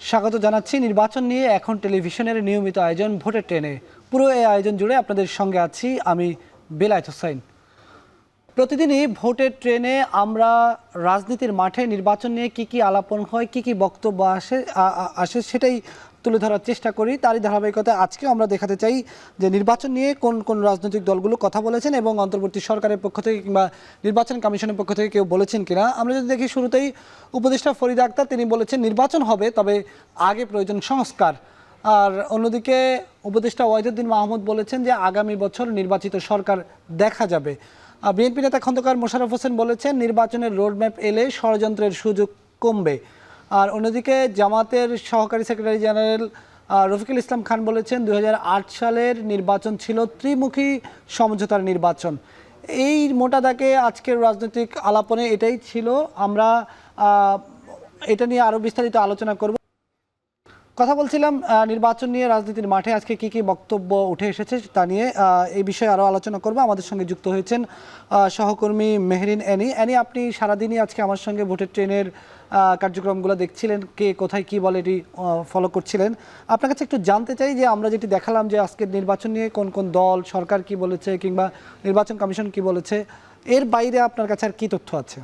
স্বাগত জানাচ্ছি। নির্বাচন নিয়ে এখন টেলিভিশনের নিয়মিত আয়োজন ভোটের ট্রেনে। পুরো এই আয়োজন জুড়ে আপনাদের সঙ্গে আছি আমি বেলায়েত হোসাইন। প্রতিদিনই ভোটের ট্রেনে আমরা রাজনীতির মাঠে নির্বাচন নিয়ে কি আলাপন হয়, কি বক্তব্য আসে সেটাই তুলে ধরার চেষ্টা করি। তারই ধারাবাহিকতায় আজকেও আমরা দেখাতে চাই যে নির্বাচন নিয়ে কোন রাজনৈতিক দলগুলো কথা বলেছেন এবং অন্তর্বর্তী সরকারের পক্ষ থেকে কিংবা নির্বাচন কমিশনের পক্ষ থেকে কেউ বলেছেন কিনা। আমরা যদি দেখি, শুরুতেই উপদেষ্টা ফরিদা আক্তার তিনি বলেছেন নির্বাচন হবে, তবে আগে প্রয়োজন সংস্কার। আর অন্যদিকে উপদেষ্টা ওয়াহিদুদ্দিন মাহমুদ বলেছেন যে আগামী বছর নির্বাচিত সরকার দেখা যাবে। বিএনপি নেতা খন্দকার মোশাররফ হোসেন বলেছেন নির্বাচনের রোডম্যাপ এলে ষড়যন্ত্রের সুযোগ কমবে। আর অন্যদিকে জামাতের সহকারী সেক্রেটারি জেনারেল রফিকুল ইসলাম খান বলেছেন 2008 সালের নির্বাচন ছিল ত্রিমুখী সমঝোতার নির্বাচন। এই মোটা দাগে আজকের রাজনৈতিক আলাপনে এটাই ছিল। আমরা এটা নিয়ে আরও বিস্তারিত আলোচনা করব। কথা বলছিলাম নির্বাচন নিয়ে রাজনীতির মাঠে আজকে কি বক্তব্য উঠে এসেছে তা নিয়ে। এই বিষয়ে আরও আলোচনা করব। আমাদের সঙ্গে যুক্ত হয়েছেন সহকর্মী মেহরিন অ্যানি। আপনি সারাদিনই আজকে আমার সঙ্গে ভোটের ট্রেনের কার্যক্রমগুলো দেখছিলেন, কে কোথায় কি বলে এটি ফলো করছিলেন। আপনার কাছে একটু জানতে চাই যে আমরা যেটি দেখালাম যে আজকের নির্বাচন নিয়ে কোন দল, সরকার কি বলেছে কিংবা নির্বাচন কমিশন কি বলেছে, এর বাইরে আপনার কাছে আর কি তথ্য আছে?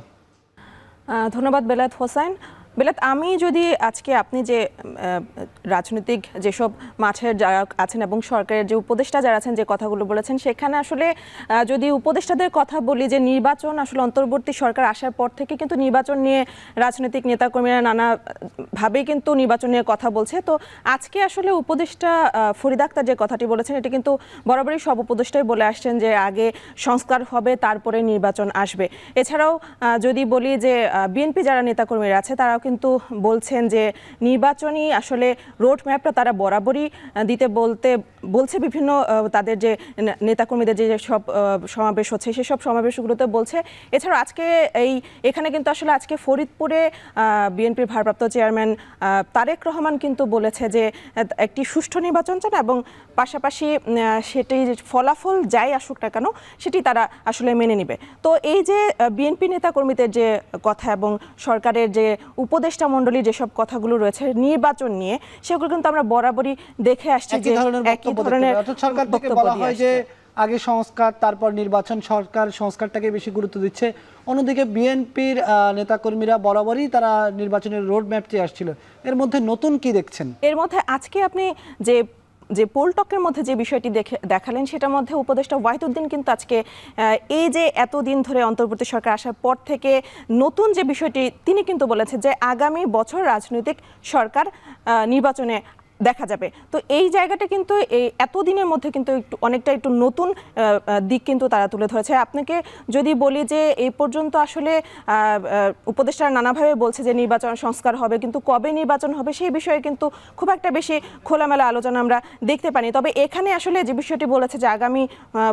ধন্যবাদ বেলায়েত হোসাইন। বেলায়েত, আমি যদি আজকে আপনি যে রাজনৈতিক যেসব মাঠের যারা আছেন এবং সরকারের যে উপদেষ্টা যারা আছেন যে কথাগুলো বলেছেন, সেখানে আসলে যদি উপদেষ্টাদের কথা বলি যে নির্বাচন আসলে অন্তর্বর্তী সরকার আসার পর থেকে কিন্তু নির্বাচন নিয়ে রাজনৈতিক নেতাকর্মীরা নানাভাবেই কিন্তু নির্বাচন নিয়ে কথা বলছে। তো আজকে আসলে উপদেষ্টা ফরিদা আক্তার যে কথাটি বলেছেন এটি কিন্তু বরাবরই সব উপদেষ্টাই বলে আসছেন যে আগে সংস্কার হবে তারপরে নির্বাচন আসবে। এছাড়াও যদি বলি যে বিএনপি যারা নেতাকর্মীরা আছে তারাও কিন্তু বলছেন যে নির্বাচনী আসলে রোড ম্যাপটা তারা বরাবরই দিতে বলছে বিভিন্ন তাদের যে নেতাকর্মীদের যে সব সমাবেশ হচ্ছে সেসব সমাবেশগুলোতে বলছে। এছাড়াও এখানে কিন্তু আসলে আজকে ফরিদপুরে বিএনপির ভারপ্রাপ্ত চেয়ারম্যান তারেক রহমান কিন্তু বলেছে যে একটি সুষ্ঠু নির্বাচন চান এবং পাশাপাশি সেটি ফলাফল যাই আসুক না কেন সেটি তারা আসলে মেনে নেবে। তো এই যে বিএনপি নেতাকর্মীদের যে কথা এবং সরকারের যে উপদেষ্টা মণ্ডলী যেসব কথাগুলো রয়েছে নির্বাচন নিয়ে, সেগুলো কিন্তু আমরা বরাবরই দেখে আসছি যে একই ধরনের সরকার থেকে বলা হয় যে আগে সংস্কার তারপর নির্বাচন, সরকার সংস্কারটাকে বেশি গুরুত্ব দিচ্ছে। অন্যদিকে বিএনপির নেতাকর্মীরা বরাবরই তারা নির্বাচনের রোড ম্যাপ চেয়ে আসছিল। এর মধ্যে নতুন কি দেখছেন? এর মধ্যে আজকে আপনি যে পোলটকের মধ্যে যে বিষয়টি দেখালেন সেটার মধ্যে উপদেষ্টা ওয়াহিদুদ্দিন কিন্তু আজকে এই যে এতদিন ধরে অন্তর্বর্তী সরকার আসার পর থেকে নতুন যে বিষয়টি তিনি কিন্তু বলেছেন যে আগামী বছর রাজনৈতিক সরকার নির্বাচনে দেখা যাবে। তো এই জায়গাটা কিন্তু এই এতদিনের মধ্যে কিন্তু অনেকটা নতুন দিক কিন্তু তারা তুলে ধরেছে। আপনাকে যদি বলি যে এই পর্যন্ত আসলে উপদেষ্টারা নানাভাবে বলছে যে নির্বাচন সংস্কার হবে, কিন্তু কবে নির্বাচন হবে সেই বিষয়ে কিন্তু খুব একটা বেশি খোলামেলা আলোচনা আমরা দেখতে পাইনি। তবে এখানে আসলে যে বিষয়টি বলেছে যে আগামী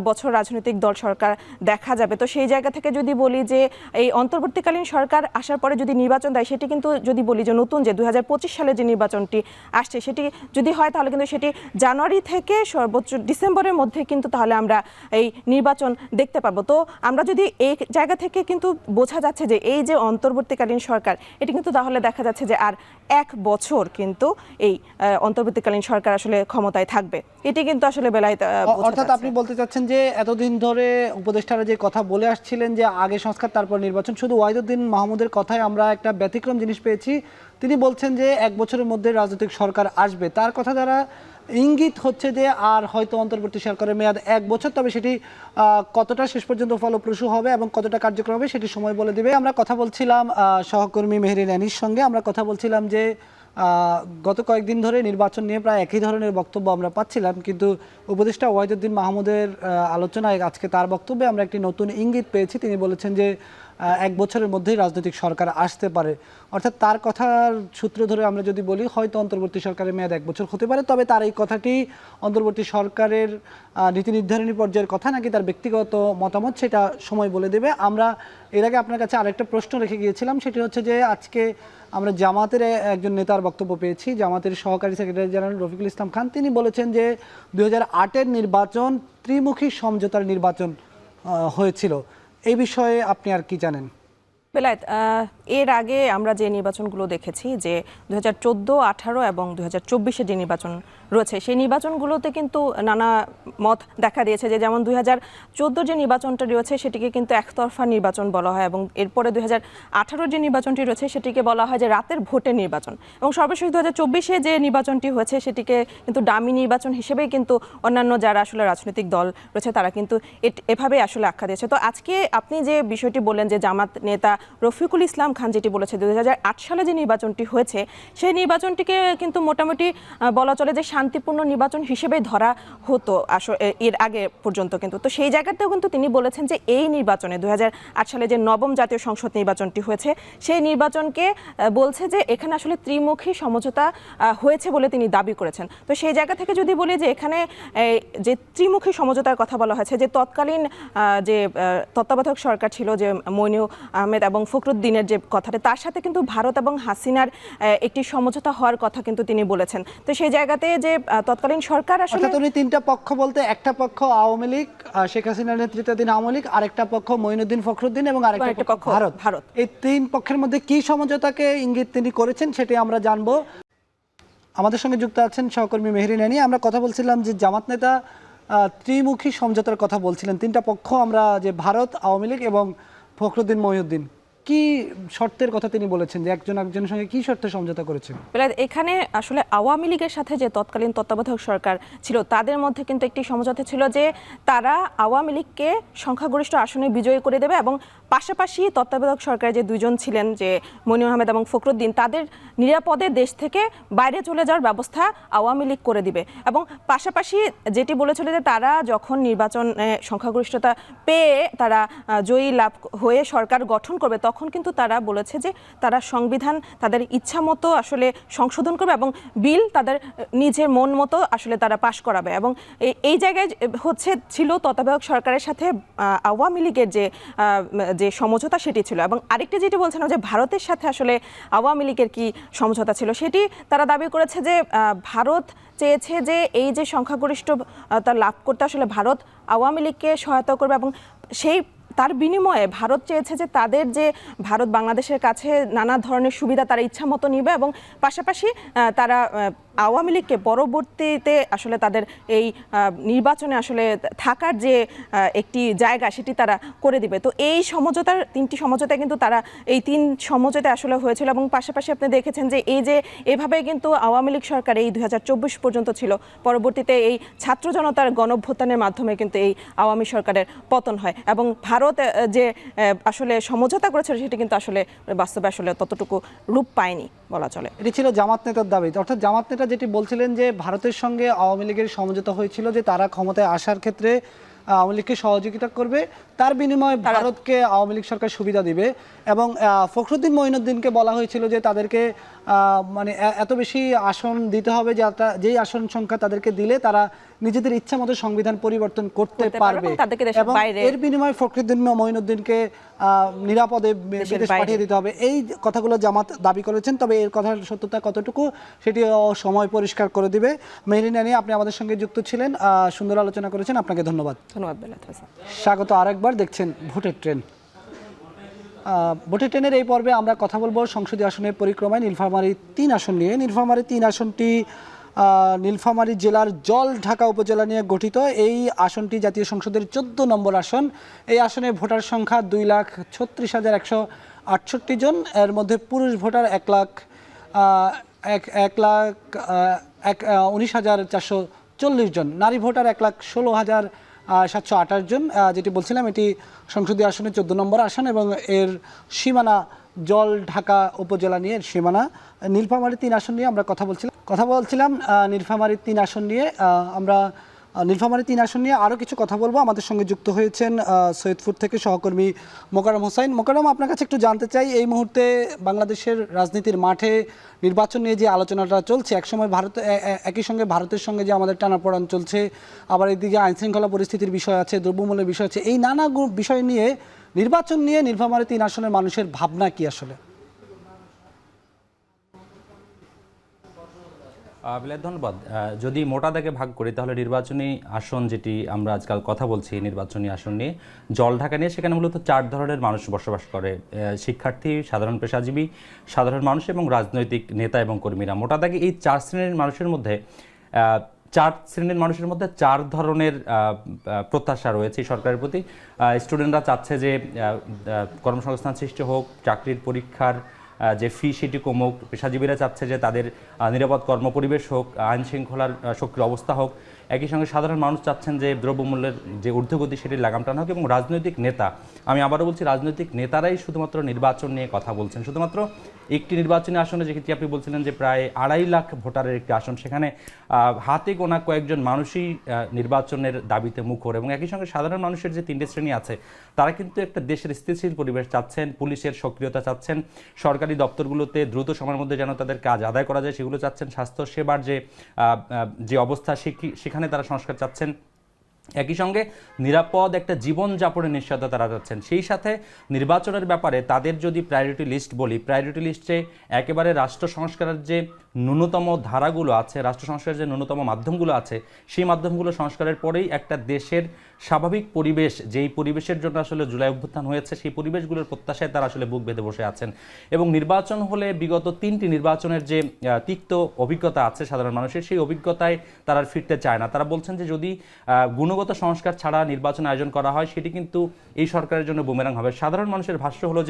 বছর রাজনৈতিক দল সরকার দেখা যাবে, তো সেই জায়গা থেকে যদি বলি যে এই অন্তর্বর্তীকালীন সরকার আসার পরে যদি নির্বাচন দেয় সেটি কিন্তু যদি বলি যে নতুন যে 2025 সালে যে নির্বাচনটি আসছে সেটি যদি হয় তাহলে কিন্তু সেটি জানুয়ারি থেকে সর্বোচ্চ ডিসেম্বরের মধ্যে কিন্তু তাহলে আমরা এই নির্বাচন দেখতে পাবো। তো আমরা যদি এই জায়গা থেকে কিন্তু বোঝা যাচ্ছে যে এই যে অন্তর্বর্তীকালীন সরকার এটি কিন্তু তাহলে দেখা যাচ্ছে যে আর 1 বছর কিন্তু এই অন্তর্বর্তীকালীন সরকার আসলে ক্ষমতায় থাকবে। এটি কিন্তু আসলে বেলায়েত অর্থাৎ আপনি বলতে চাচ্ছেন যে এতদিন ধরে উপদেষ্টারা যে কথা বলে আসছিলেন যে আগে সংস্কার তারপর নির্বাচন, শুধু ওয়াহিদুদ্দিন মাহমুদের কথায় আমরা একটা ব্যতিক্রম জিনিস পেয়েছি। তিনি বলছেন যে 1 বছরের মধ্যে রাজনৈতিক সরকার আসবে। তার কথা দ্বারা ইঙ্গিত হচ্ছে যে আর হয়তো অন্তর্বর্তী সরকারের মেয়াদ 1 বছর, তবে সেটি কতটা শেষ পর্যন্ত ফলপ্রসূ হবে এবং কতটা কার্যকর হবে সেটি সময় বলে দিবে। আমরা কথা বলছিলাম সহকর্মী মেহরিন অ্যানির সঙ্গে। আমরা কথা বলছিলাম যে গত কয়েকদিন ধরে নির্বাচন নিয়ে প্রায় একই ধরনের বক্তব্য আমরা পাচ্ছিলাম, কিন্তু উপদেষ্টা ওয়াহিদুদ্দিন মাহমুদের আলোচনায় আজকে তার বক্তব্যে আমরা একটি নতুন ইঙ্গিত পেয়েছি। তিনি বলেছেন যে 1 বছরের মধ্যেই রাজনৈতিক সরকার আসতে পারে। অর্থাৎ তার কথার সূত্র ধরে আমরা যদি বলি হয়তো অন্তর্বর্তী সরকারের মেয়াদ 1 বছর হতে পারে, তবে তার এই কথাটি অন্তর্বর্তী সরকারের নীতি নির্ধারণী পর্যায়ের কথা নাকি তার ব্যক্তিগত মতামত সেটা সময় বলে দেবে। আমরা এর আগে আপনার কাছে আরেকটা প্রশ্ন রেখে গিয়েছিলাম, সেটি হচ্ছে যে আজকে আমরা জামাতের একজন নেতার বক্তব্য পেয়েছি, জামাতের সহকারী সেক্রেটারি জেনারেল রফিকুল ইসলাম খান। তিনি বলেছেন যে 2008-এর নির্বাচন ত্রিমুখী সমঝোতার নির্বাচন হয়েছিল। এই বিষয়ে আপনি আর কি জানেন? বেলায়েত, এর আগে আমরা যে নির্বাচনগুলো দেখেছি যে 2014, 18 এবং 2024-এ যে নির্বাচন রয়েছে সেই নির্বাচনগুলোতে কিন্তু নানা মত দেখা দিয়েছে যে যেমন 2014 যে নির্বাচনটা রয়েছে সেটিকে কিন্তু একতরফা নির্বাচন বলা হয় এবং এরপরে 2018 যে নির্বাচনটি রয়েছে সেটিকে বলা হয় যে রাতের ভোটের নির্বাচন এবং সর্বশেষ 2024-এ যে নির্বাচনটি হয়েছে সেটিকে কিন্তু ডামি নির্বাচন হিসেবেই কিন্তু অন্যান্য যারা আসলে রাজনৈতিক দল রয়েছে তারা কিন্তু এভাবেই আসলে আখ্যা দিয়েছে। তো আজকে আপনি যে বিষয়টি বললেন যে জামাত নেতা রফিকুল ইসলাম খান যেটি বলেছে 2008 সালে যে নির্বাচনটি হয়েছে সেই নির্বাচনটিকে কিন্তু মোটামুটি বলা চলে যে শান্তিপূর্ণ নির্বাচন হিসেবে ধরা হতো এর আগে পর্যন্ত কিন্তু। তো সেই জায়গাতেও কিন্তু তিনি বলেছেন যে এই নির্বাচনে 2008 সালে যে নবম জাতীয় সংসদ নির্বাচনটি হয়েছে সেই নির্বাচনকে বলছে যে এখানে আসলে ত্রিমুখী সমঝোতা হয়েছে বলে তিনি দাবি করেছেন। তো সেই জায়গা থেকে যদি বলি যে এখানে যে ত্রিমুখী সমঝোতার কথা বলা হয়েছে যে তৎকালীন যে তত্ত্বাবধায়ক সরকার ছিল যে মইনু আহমেদ এবং ফখরুদ্দিনের যে কথাটা তার সাথে কিন্তু ভারত এবং হাসিনার একটি সমঝোতা হওয়ার কথা কিন্তু তিনি বলেছেন। তো সেই জায়গাতে যে তৎকালীন সরকার আসলে উনি তিনটা পক্ষ বলতে একটা পক্ষ আওয়ামী লীগ, শেখ হাসিনার নেতৃত্বাধীন আওয়ামী লীগ, আরেকটা পক্ষ মঈনুদ্দিন ফখরুদ্দিন এবং আরেকটা পক্ষ ভারত। এই তিন পক্ষের মধ্যে কি সমঝোতাকে ইঙ্গিত তিনি করেছেন সেটি আমরা জানবো। আমাদের সঙ্গে যুক্ত আছেন সহকর্মী মেহরিন আনি। আমরা কথা বলছিলাম যে জামাত নেতা ত্রিমুখী সমঝোতার কথা বলছিলেন, তিনটা পক্ষ আমরা যে ভারত, আওয়ামী লীগ এবং ফখরুদ্দিন মঈনুদ্দিন, কি শর্তের কথা তিনি বলেছেন যে একজন একজনের সঙ্গে কি শর্তে সমঝোতা করেছেন? এখানে আসলে আওয়ামী লীগের সাথে যে তৎকালীন তত্ত্বাবধায়ক সরকার ছিল তাদের মধ্যে কিন্তু একটি সমঝোতা ছিল যে তারা আওয়ামী লীগকে সংখ্যাগরিষ্ঠ আসনে বিজয়ী করে দেবে এবং পাশাপাশি তত্ত্বাবধায়ক সরকারের যে দুজন ছিলেন যে মনির আহমেদ এবং ফখরুদ্দিন তাদের নিরাপদে দেশ থেকে বাইরে চলে যাওয়ার ব্যবস্থা আওয়ামী লীগ করে দিবে এবং পাশাপাশি যেটি বলেছিল যে তারা যখন নির্বাচনে সংখ্যাগরিষ্ঠতা পেয়ে তারা জয়ী লাভ হয়ে সরকার গঠন করবে তখন কিন্তু তারা বলেছে যে তারা সংবিধান তাদের ইচ্ছা মতো আসলে সংশোধন করবে এবং বিল তাদের নিজের মন মতো আসলে তারা পাশ করাবে এবং এই জায়গায় ছিল তত্ত্বাবধায়ক সরকারের সাথে আওয়ামী লীগের যে সমঝোতা সেটি ছিল। এবং আরেকটি যেটি বলছেন যে ভারতের সাথে আসলে আওয়ামী লীগের কি সমঝোতা ছিল সেটি তারা দাবি করেছে যে ভারত চেয়েছে যে এই যে সংখ্যাগরিষ্ঠতা লাভ করতে আসলে ভারত আওয়ামী লীগকে সহায়তা করবে এবং তার বিনিময়ে ভারত চেয়েছে যে তাদের যে ভারত বাংলাদেশের কাছে নানা ধরনের সুবিধা তারা ইচ্ছা মতো নিবে এবং পাশাপাশি তারা আওয়ামী লীগকে পরবর্তীতে আসলে তাদের এই নির্বাচনে আসলে থাকার যে একটি জায়গা সেটি তারা করে দিবে। তো এই সমঝোতার তিনটি সমঝোতা কিন্তু তারা এই তিন সমঝোতা আসলে হয়েছিল এবং পাশাপাশি আপনি দেখেছেন যে এই যে এভাবে কিন্তু আওয়ামী লীগ সরকার এই 2024 পর্যন্ত ছিল, পরবর্তীতে এই ছাত্র জনতার গণঅভ্যুত্থানের মাধ্যমে কিন্তু এই আওয়ামী সরকারের পতন হয় এবং ভারত যে আসলে সমঝোতা করেছিল সেটি কিন্তু আসলে বাস্তবে আসলে ততটুকু রূপ পায়নি বলা চলে। এটি ছিল জামাত নেতার দাবি, অর্থাৎ জামাত নেতা যেটি বলছিলেন যে ভারতের সঙ্গে আওয়ামী লীগের সমঝোতা হয়েছিল যে তারা ক্ষমতায় আসার ক্ষেত্রে আওয়ামী লীগকে সহযোগিতা করবে, তার বিনিময়ে ভারতকে আওয়ামী লীগ সরকার সুবিধা দিবে এবং ফখরুদ্দিন মঈনুদ্দিনকে বলা হয়েছিল যে তাদেরকে মানে এত বেশি আসন দিতে হবে যেই আসন সংখ্যা তাদেরকে দিলে তারা নিজেদের ইচ্ছা মতো সংবিধান পরিবর্তন করতে পারবে এবং এর বিনিময়ে ফখরুদ্দিন মঈনুদ্দিনকে নিরাপদে বিদেশ পাঠিয়ে দিতে হবে। এই কথাগুলো জামাত দাবি করেছেন, তবে এর কথার সত্যতা কতটুকু সেটি সময় পরিষ্কার করে দিবে। মেহরিন আনি, আপনি আমাদের সঙ্গে যুক্ত ছিলেন, সুন্দর আলোচনা করেছেন, আপনাকে ধন্যবাদ। ধন্যবাদ বেলায়েত হোসেন। স্বাগত আরেকবার, দেখছেন ভোটের ট্রেন। ভোটের ট্রেনের এই পর্বে আমরা কথা বলবো সংসদীয় আসনের পরিক্রমায় নীলফামারী 3 আসন নিয়ে। নীলফামারী 3 আসনটি নীলফামারী জেলার জলঢাকা উপজেলা নিয়ে গঠিত। এই আসনটি জাতীয় সংসদের 14 নম্বর আসন। এই আসনে ভোটার সংখ্যা 2,36,168 জন। এর মধ্যে পুরুষ ভোটার 1,19,440 জন, নারী ভোটার 1,16,728 জন। যেটি বলছিলাম এটি সংসদীয় আসনের 14 নম্বর আসন এবং এর সীমানা জলঢাকা উপজেলা নিয়ে সীমানা। নীলফামারী 3 আসন নিয়ে আমরা কথা বলছিলাম নীলফামারী 3 আসন নিয়ে আমরা নীলফামারী 3 আসন নিয়ে আরও কিছু কথা বলবো। আমাদের সঙ্গে যুক্ত হয়েছেন সৈয়দপুর থেকে সহকর্মী মোকাররম হোসাইন। মোকাররম, আপনার কাছে একটু জানতে চাই, এই মুহূর্তে বাংলাদেশের রাজনীতির মাঠে নির্বাচন নিয়ে যে আলোচনাটা চলছে, একই সঙ্গে ভারতের সঙ্গে যে আমাদের টানাপোড়েন চলছে, আবার এদিকে আইনশৃঙ্খলা পরিস্থিতির বিষয় আছে, দ্রব্যমূল্যের বিষয় আছে, এই নানা বিষয় নিয়ে নির্বাচন নিয়ে নীলফামারী 3 আসনের মানুষের ভাবনা কি আসলে? বিলাত ধন্যবাদ। যদি মোটা দাগে ভাগ করি তাহলে নির্বাচনী আসন, যেটি আমরা আজকাল কথা বলছি নির্বাচনী আসন নিয়ে, জলঢাকা নিয়ে, সেখানে মূলত 4 ধরনের মানুষ বসবাস করে: শিক্ষার্থী, সাধারণ পেশাজীবী, সাধারণ মানুষ এবং রাজনৈতিক নেতা এবং কর্মীরা। মোটা দাগে এই 4 শ্রেণীর মানুষের মধ্যে 4 ধরনের প্রত্যাশা রয়েছে এই সরকারের প্রতি। স্টুডেন্টরা চাচ্ছে যে কর্মসংস্থান সৃষ্টি হোক, চাকরির পরীক্ষার যে ফি সেটি কমুক। পেশাজীবীরা চাচ্ছে যে তাদের নিরাপদ কর্মপরিবেশ হোক, আইন শৃঙ্খলার সক্রিয় অবস্থা হোক। একই সঙ্গে সাধারণ মানুষ চাচ্ছেন যে দ্রব্যমূল্যের যে ঊর্ধ্বগতি সেটির লাগাম টানা হোক। এবং রাজনৈতিক নেতা, আমি আবারও বলছি, রাজনৈতিক নেতারাই শুধুমাত্র নির্বাচন নিয়ে কথা বলছেন। শুধুমাত্র একটি নির্বাচনী আসনে, যেটি আপনি বলছিলেন যে প্রায় 2.5 লাখ ভোটারের একটি আসন, সেখানে হাতে গোনা কয়েকজন মানুষই নির্বাচনের দাবিতে মুখর। এবং একই সঙ্গে সাধারণ মানুষের যে 3টে শ্রেণী আছে, তারা কিন্তু একটা দেশের স্থিতিশীল পরিবেশ চাচ্ছেন, পুলিশের সক্রিয়তা চাচ্ছেন, সরকারি দপ্তরগুলোতে দ্রুত সময়ের মধ্যে যেন তাদের কাজ আদায় করা যায় সেগুলো চাচ্ছেন, স্বাস্থ্য সেবার যে অবস্থা সেখানে তারা সংস্কার চাচ্ছেন। একই সঙ্গে নিরাপদ একটা জীবনযাপনের নিশ্চয়তা তারা চাচ্ছেন। সেই সাথে নির্বাচনের ব্যাপারে তাদের যদি প্রায়োরিটি লিস্ট বলি, প্রায়োরিটি লিস্টে একেবারে রাষ্ট্র সংস্কারের যে ন্যূনতম ধারাগুলো আছে, রাষ্ট্র সংস্কারের যে ন্যূনতম মাধ্যমগুলো আছে, সেই মাধ্যমগুলো সংস্কারের পরেই একটা দেশের স্বাভাবিক পরিবেশ, যেই পরিবেশের জন্য আসলে জুলাই অভ্যুত্থান হয়েছে, সেই পরিবেশগুলোর প্রত্যাশায় তারা আসলে বুক বেঁধে বসে আছেন। এবং নির্বাচন হলে বিগত 3টি নির্বাচনের যে তিক্ত অভিজ্ঞতা আছে সাধারণ মানুষের, সেই অভিজ্ঞতায় তারা ফিরতে চায় না। তারা বলছেন যে যদি গুণগত সংস্কার ছাড়া নির্বাচন আয়োজন করা হয়, সেটি কিন্তু এই সরকারের জন্য বুমেরাং হবে। সাধারণ মানুষের ভাষ্য হলো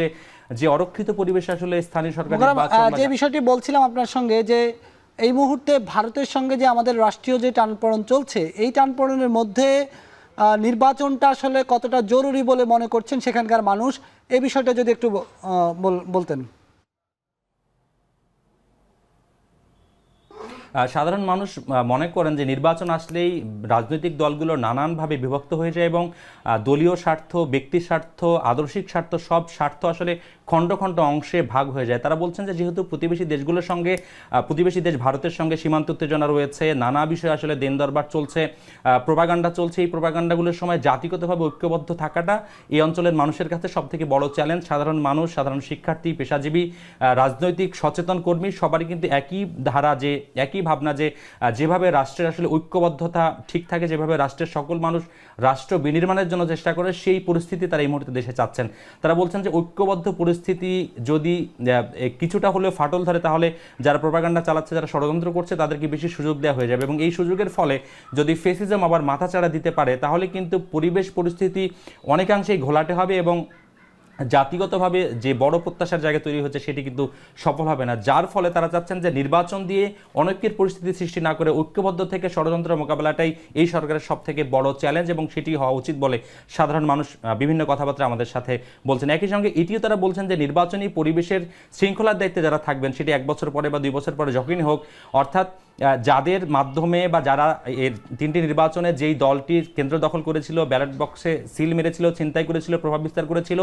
যে অরক্ষিত পরিবেশে আসলে স্থানীয় সরকার যে বিষয়টি বলছিলাম আপনার সঙ্গে, যে এই মুহূর্তে ভারতের সঙ্গে যে আমাদের রাষ্ট্রীয় যে টানপোড়েন চলছে, এই টানপোড়েনের মধ্যে নির্বাচনটা আসলে কতটা জরুরি বলে মনে করছেন সেখানকার মানুষ, এই বিষয়টা যদি একটু বলতেন। সাধারণ মানুষ মনে করেন যে নির্বাচন আসলেই রাজনৈতিক দলগুলো নানানভাবে বিভক্ত হয়ে যায় এবং দলীয় স্বার্থ, ব্যক্তি স্বার্থ, আদর্শিক স্বার্থ, সব স্বার্থ আসলে খণ্ড খণ্ড অংশে ভাগ হয়ে যায়। তারা বলছেন যে যেহেতু প্রতিবেশী দেশগুলোর সঙ্গে, প্রতিবেশী দেশ ভারতের সঙ্গে সীমান্ত উত্তেজনা রয়েছে, নানা বিষয়ে আসলে দেন দরবার চলছে, প্রোপাগান্ডা চলছে, এই প্রোপাগান্ডাগুলোর সময় জাতিগতভাবে ঐক্যবদ্ধ থাকাটা এই অঞ্চলের মানুষের কাছে সবথেকে বড় চ্যালেঞ্জ। সাধারণ মানুষ, সাধারণ শিক্ষার্থী, পেশাজীবী, রাজনৈতিক সচেতন কর্মী, সবারই কিন্তু একই ধারা, যে একই ভাবনা, যে যেভাবে রাষ্ট্রের আসলে ঐক্যবদ্ধতা ঠিক থাকে, যেভাবে রাষ্ট্রের সকল মানুষ রাষ্ট্র বিনির্মাণের জন্য চেষ্টা করে, সেই পরিস্থিতি তারা এই মুহূর্তে দেশে চাচ্ছেন। তারা বলছেন যে ঐক্যবদ্ধ পরিস্থিতি যদি কিছুটা হলেও ফাটল ধরে, তাহলে যারা প্রোপাগান্ডা চালাচ্ছে, যারা ষড়যন্ত্র করছে, তাদেরকে বেশি সুযোগ দেওয়া হয়ে যাবে। এবং এই সুযোগের ফলে যদি ফেসিজম আবার মাথাচাড়া দিতে পারে, তাহলে কিন্তু পরিবেশ পরিস্থিতি অনেকাংশেই ঘোলাটে হবে এবং জাতিগতভাবে যে বড় প্রত্যাশার জায়গা তৈরি হচ্ছে, সেটি কিন্তু সফল হবে না। যার ফলে তারা চাচ্ছেন যে নির্বাচন দিয়ে অনৈক্যের পরিস্থিতি সৃষ্টি না করে ঐক্যবদ্ধ থেকে ষড়যন্ত্র মোকাবেলাটাই এই সরকারের সবথেকে বড় চ্যালেঞ্জ, এবং সেটি হওয়া উচিত বলে সাধারণ মানুষ বিভিন্ন কথাবার্তা আমাদের সাথে বলছেন। একই সঙ্গে এটিও তারা বলছেন যে নির্বাচনী পরিবেশের শৃঙ্খলার দায়িত্বে যারা থাকবেন, সেটি 1 বছর পরে বা 2 বছর পরে যখনই হোক, অর্থাৎ যাদের মাধ্যমে বা যারা এর 3টি নির্বাচনে যেই দলটি কেন্দ্র দখল করেছিল, ব্যালট বক্সে সিল মেরেছিল, ছিনতাই করেছিল, প্রভাব বিস্তার করেছিল,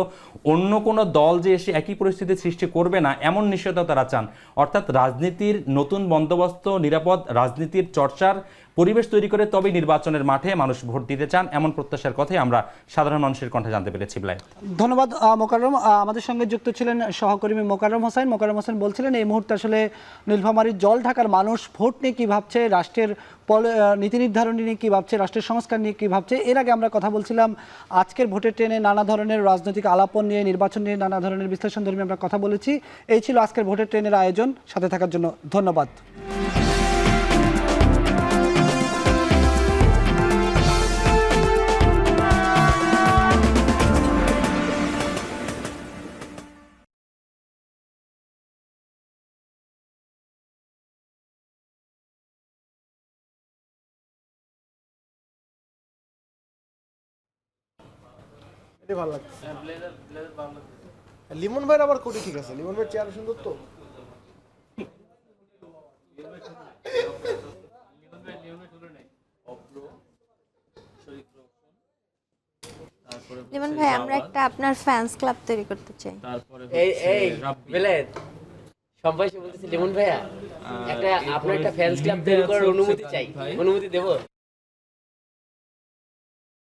অন্য কোনো দল যে এসে একই পরিস্থিতির সৃষ্টি করবে না, এমন নিশ্চয়তা তারা চান। অর্থাৎ রাজনীতির নতুন বন্দোবস্ত, নিরাপদ রাজনীতির চর্চার পরিবেশ তৈরি করে তবেই নির্বাচনের মাঠে মানুষ ভোট দিতে চান, এমন প্রত্যাশার কথাই আমরা সাধারণ মানুষের কণ্ঠে জানতে পেরেছি। ধন্যবাদ মোকাররম। আমাদের সঙ্গে যুক্ত ছিলেন সহকর্মী মোকাররম হোসেন। মোকাররম হোসেন বলছিলেন এই মুহূর্তে আসলে নীলফামারীর জলঢাকার মানুষ ভোট নিয়ে কী ভাবছে, রাষ্ট্রের নীতি নির্ধারণ নিয়ে কী ভাবছে, রাষ্ট্রের সংস্কার নিয়ে কী ভাবছে। এর আগে আমরা কথা বলছিলাম আজকের ভোটের ট্রেনে নানা ধরনের রাজনৈতিক আলাপন নিয়ে, নির্বাচন নিয়ে নানা ধরনের বিশ্লেষণ ধর্মী আমরা কথা বলেছি। এই ছিল আজকের ভোটের ট্রেনের আয়োজন। সাথে থাকার জন্য ধন্যবাদ। ভালো লাগছে। লিমন ভাইয়ের আবার কোটি ঠিক আছে, লিমন ভাইয়ের চেয়ার সুন্দর তো। লিমন ভাই, আমরা একটা আপনার ফ্যান্স ক্লাব তৈরি করতে চাই। এই বেলায়েত সবাই বলতেছে লিমন ভাইয়া একটা আপনার একটা ফ্যান্স ক্লাব তৈরি করার অনুমতি চাই, অনুমতি দেবো?